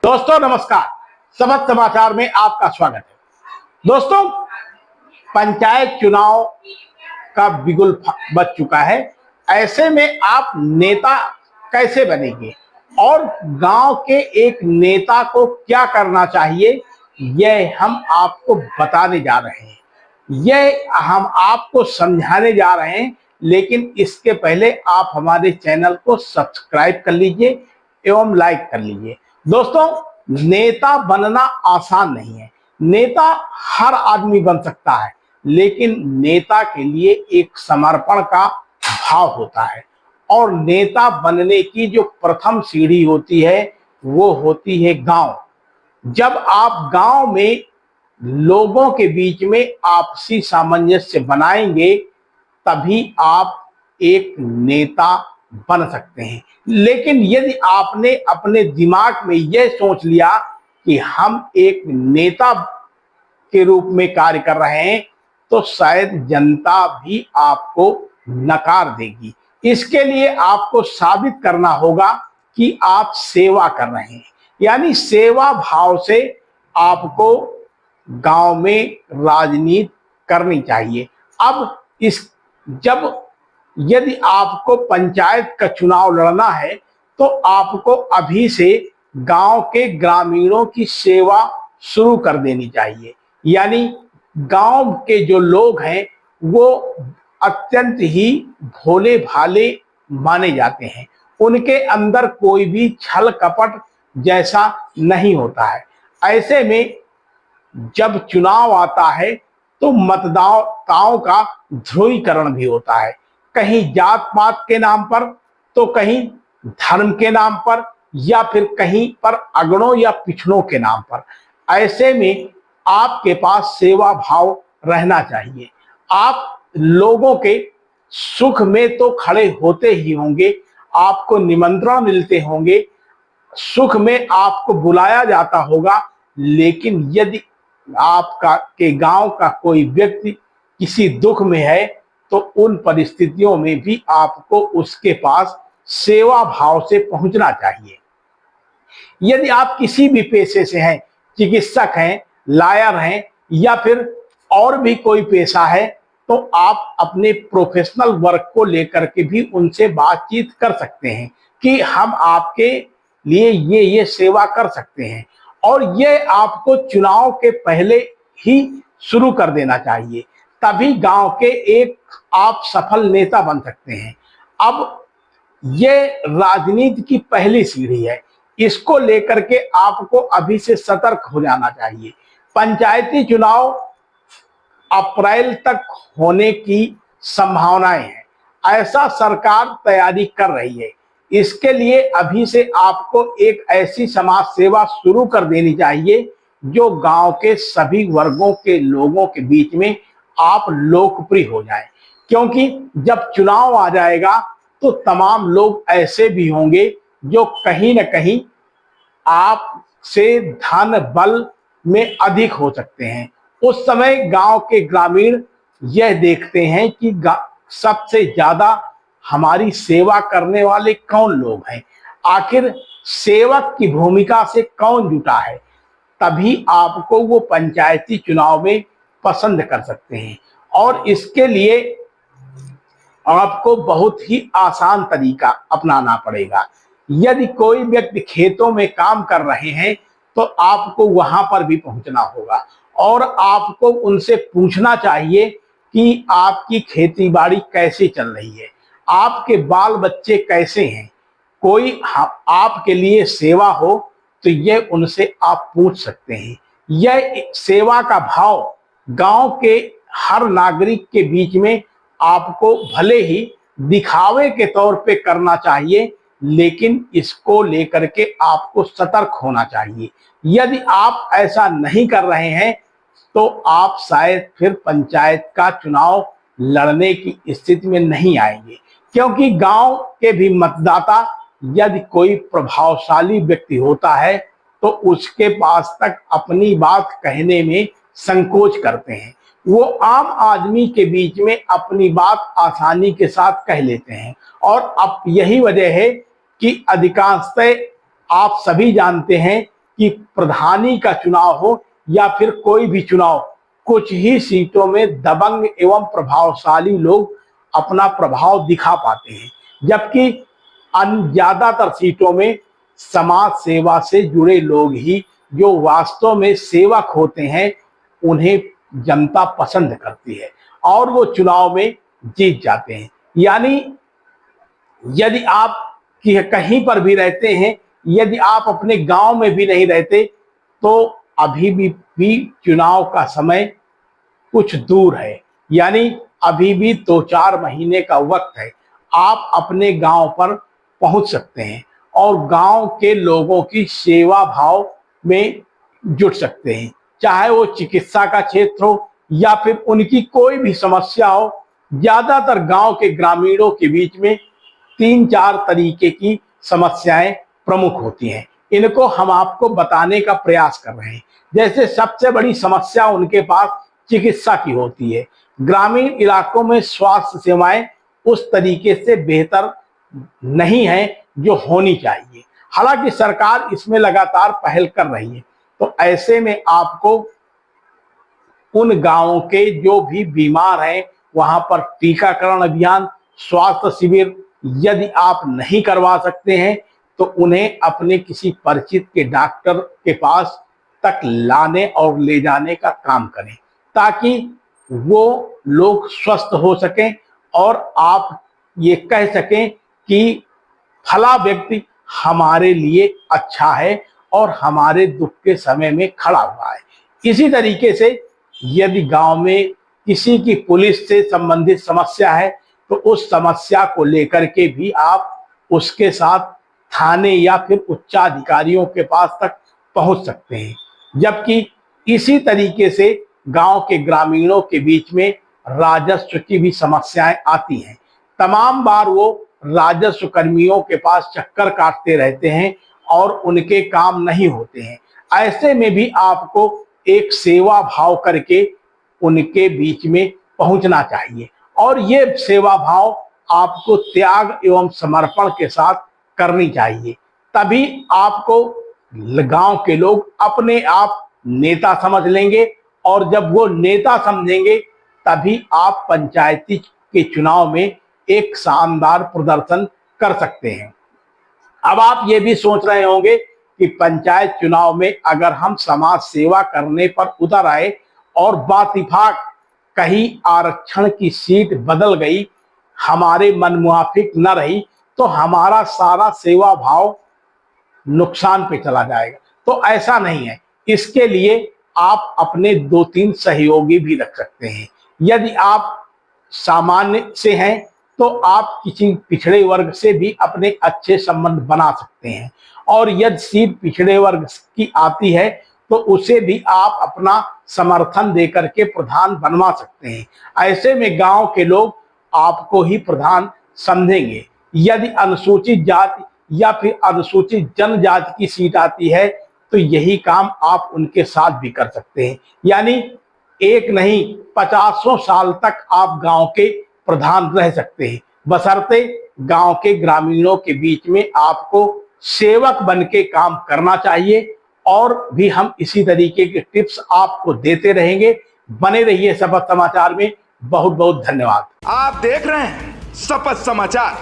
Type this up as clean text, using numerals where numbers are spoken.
दोस्तों नमस्कार। सबक समाचार में आपका स्वागत है। दोस्तों, पंचायत चुनाव का बिगुल बज चुका है। ऐसे में आप नेता कैसे बनेंगे और गांव के एक नेता को क्या करना चाहिए, यह हम आपको बताने जा रहे हैं। यह हम आपको समझाने जा रहे हैं, लेकिन इसके पहले आप हमारे चैनल को सब्सक्राइब कर लीजिए एवं लाइक कर लीजिए। दोस्तों, नेता बनना आसान नहीं है। नेता हर आदमी बन सकता है, लेकिन नेता के लिए एक समर्पण का भाव होता है। और नेता बनने की जो प्रथम सीढ़ी होती है वो होती है गांव। जब आप गांव में लोगों के बीच में आपसी सामंजस्य बनाएंगे, तभी आप एक नेता बन सकते हैं। लेकिन यदि आपने अपने दिमाग में यह सोच लिया कि हम एक नेता के रूप में कार्य कर रहे हैं, तो शायद जनता भी आपको नकार देगी। इसके लिए आपको साबित करना होगा कि आप सेवा कर रहे हैं, यानी सेवा भाव से आपको गांव में राजनीति करनी चाहिए। अब इस जब यदि आपको पंचायत का चुनाव लड़ना है, तो आपको अभी से गांव के ग्रामीणों की सेवा शुरू कर देनी चाहिए। यानी गांव के जो लोग हैं वो अत्यंत ही भोले भाले माने जाते हैं। उनके अंदर कोई भी छल कपट जैसा नहीं होता है। ऐसे में जब चुनाव आता है तो मतदाताओं का ध्रुवीकरण भी होता है, कहीं जात पात के नाम पर, तो कहीं धर्म के नाम पर, या फिर कहीं पर अगड़ों या पिछड़ों के नाम पर। ऐसे में आपके पास सेवा भाव रहना चाहिए। आप लोगों के सुख में तो खड़े होते ही होंगे, आपको निमंत्रण मिलते होंगे, सुख में आपको बुलाया जाता होगा। लेकिन यदि आपका के गांव का कोई व्यक्ति किसी दुख में है, तो उन परिस्थितियों में भी आपको उसके पास सेवा भाव से पहुंचना चाहिए। यदि आप किसी भी पेशे से हैं, चिकित्सक हैं, लॉयर हैं, या फिर और भी कोई पेशा है, तो आप अपने प्रोफेशनल वर्क को लेकर के भी उनसे बातचीत कर सकते हैं कि हम आपके लिए ये सेवा कर सकते हैं। और ये आपको चुनाव के पहले ही शुरू कर देना चाहिए, तभी गांव के एक आप सफल नेता बन सकते हैं। अब ये राजनीति की पहली सीढ़ी है, इसको लेकर के आपको अभी से सतर्क हो जाना चाहिए। पंचायती चुनाव अप्रैल तक होने की संभावनाएं हैं, ऐसा सरकार तैयारी कर रही है। इसके लिए अभी से आपको एक ऐसी समाज सेवा शुरू कर देनी चाहिए जो गांव के सभी वर्गों के लोगों के बीच में आप लोकप्रिय हो जाए। क्योंकि जब चुनाव आ जाएगा तो तमाम लोग ऐसे भी होंगे जो कहीं न कहीं आपसे धन बल में अधिक हो सकते हैं। उस समय गांव के ग्रामीण यह देखते हैं कि सबसे ज्यादा हमारी सेवा करने वाले कौन लोग हैं, आखिर सेवक की भूमिका से कौन जुटा है। तभी आपको वो पंचायती चुनाव में पसंद कर सकते हैं। और इसके लिए आपको बहुत ही आसान तरीका अपनाना पड़ेगा। यदि कोई व्यक्ति खेतों में काम कर रहे हैं, तो आपको वहां पर भी पहुंचना होगा और आपको उनसे पूछना चाहिए कि आपकी खेती बाड़ी कैसे चल रही है, आपके बाल बच्चे कैसे हैं। कोई आपके लिए सेवा हो तो यह उनसे आप पूछ सकते हैं। यह सेवा का भाव गांव के हर नागरिक के बीच में आपको भले ही दिखावे के तौर पे करना चाहिए, लेकिन इसको लेकर के आपको सतर्क होना चाहिए। यदि आप ऐसा नहीं कर रहे हैं, तो आप शायद फिर पंचायत का चुनाव लड़ने की स्थिति में नहीं आएंगे। क्योंकि गांव के भी मतदाता, यदि कोई प्रभावशाली व्यक्ति होता है, तो उसके पास तक अपनी बात कहने में संकोच करते हैं। वो आम आदमी के बीच में अपनी बात आसानी के साथ कह लेते हैं। और अब यही वजह है कि अधिकांशतः आप सभी जानते हैं कि प्रधानी का चुनाव हो या फिर कोई भी चुनाव, कुछ ही सीटों में दबंग एवं प्रभावशाली लोग अपना प्रभाव दिखा पाते हैं, जबकि ज्यादातर सीटों में समाज सेवा से जुड़े लोग ही जो वास्तव में सेवक होते हैं उन्हें जनता पसंद करती है और वो चुनाव में जीत जाते हैं। यानी यदि आप कहीं पर भी रहते हैं, यदि आप अपने गांव में भी नहीं रहते, तो अभी भी चुनाव का समय कुछ दूर है। यानी अभी भी 2-4 महीने का वक्त है। आप अपने गांव पर पहुंच सकते हैं और गांव के लोगों की सेवा भाव में जुट सकते हैं, चाहे वो चिकित्सा का क्षेत्र हो या फिर उनकी कोई भी समस्या हो। ज्यादातर गांव के ग्रामीणों के बीच में 3-4 तरीके की समस्याएं प्रमुख होती हैं। इनको हम आपको बताने का प्रयास कर रहे हैं। जैसे सबसे बड़ी समस्या उनके पास चिकित्सा की होती है। ग्रामीण इलाकों में स्वास्थ्य सेवाएं उस तरीके से बेहतर नहीं है जो होनी चाहिए। हालांकि सरकार इसमें लगातार पहल कर रही है। तो ऐसे में आपको उन गांवों के जो भी बीमार हैं वहां पर टीकाकरण अभियान, स्वास्थ्य शिविर यदि आप नहीं करवा सकते हैं तो उन्हें अपने किसी परिचित के डॉक्टर के पास तक लाने और ले जाने का काम करें, ताकि वो लोग स्वस्थ हो सकें और आप ये कह सकें कि फला व्यक्ति हमारे लिए अच्छा है और हमारे दुख के समय में खड़ा हुआ है। इसी तरीके से यदि गांव में किसी की पुलिस से संबंधित समस्या है तो उस समस्या को लेकर के भी आप उसके साथ थाने या फिर उच्चाधिकारियों के पास तक पहुंच सकते हैं। जबकि इसी तरीके से गांव के ग्रामीणों के बीच में राजस्व की भी समस्याएं आती हैं। तमाम बार वो राजस्व कर्मियों के पास चक्कर काटते रहते हैं और उनके काम नहीं होते हैं। ऐसे में भी आपको एक सेवा भाव करके उनके बीच में पहुंचना चाहिए और ये सेवा भाव आपको त्याग एवं समर्पण के साथ करनी चाहिए। तभी आपको गांव के लोग अपने आप नेता समझ लेंगे और जब वो नेता समझेंगे तभी आप पंचायती के चुनाव में एक शानदार प्रदर्शन कर सकते हैं। अब आप ये भी सोच रहे होंगे कि पंचायत चुनाव में अगर हम समाज सेवा करने पर उतर आए और बातिफाक कहीं आरक्षण की सीट बदल गई, हमारे मन मुआफिक न रही, तो हमारा सारा सेवा भाव नुकसान पे चला जाएगा। तो ऐसा नहीं है। इसके लिए आप अपने 2-3 सहयोगी भी रख सकते हैं। यदि आप सामान्य से हैं तो आप किसी पिछड़े वर्ग से भी अपने अच्छे संबंध बना सकते हैं और यदि सीट पिछड़े वर्ग की आती है तो उसे भी आप अपना समर्थन देकर के प्रधान बनवा सकते हैं। ऐसे में गांव के लोग आपको ही प्रधान समझेंगे। यदि अनुसूचित जाति या फिर अनुसूचित जनजाति की सीट आती है तो यही काम आप उनके साथ भी कर सकते हैं। यानी एक नहीं 50 साल तक आप गांव के प्रधान रह सकते हैं, बशर्ते गांव के ग्रामीणों के बीच में आपको सेवक बन के काम करना चाहिए। और भी हम इसी तरीके के टिप्स आपको देते रहेंगे। बने रहिए शपथ समाचार में। बहुत बहुत धन्यवाद। आप देख रहे हैं शपथ समाचार।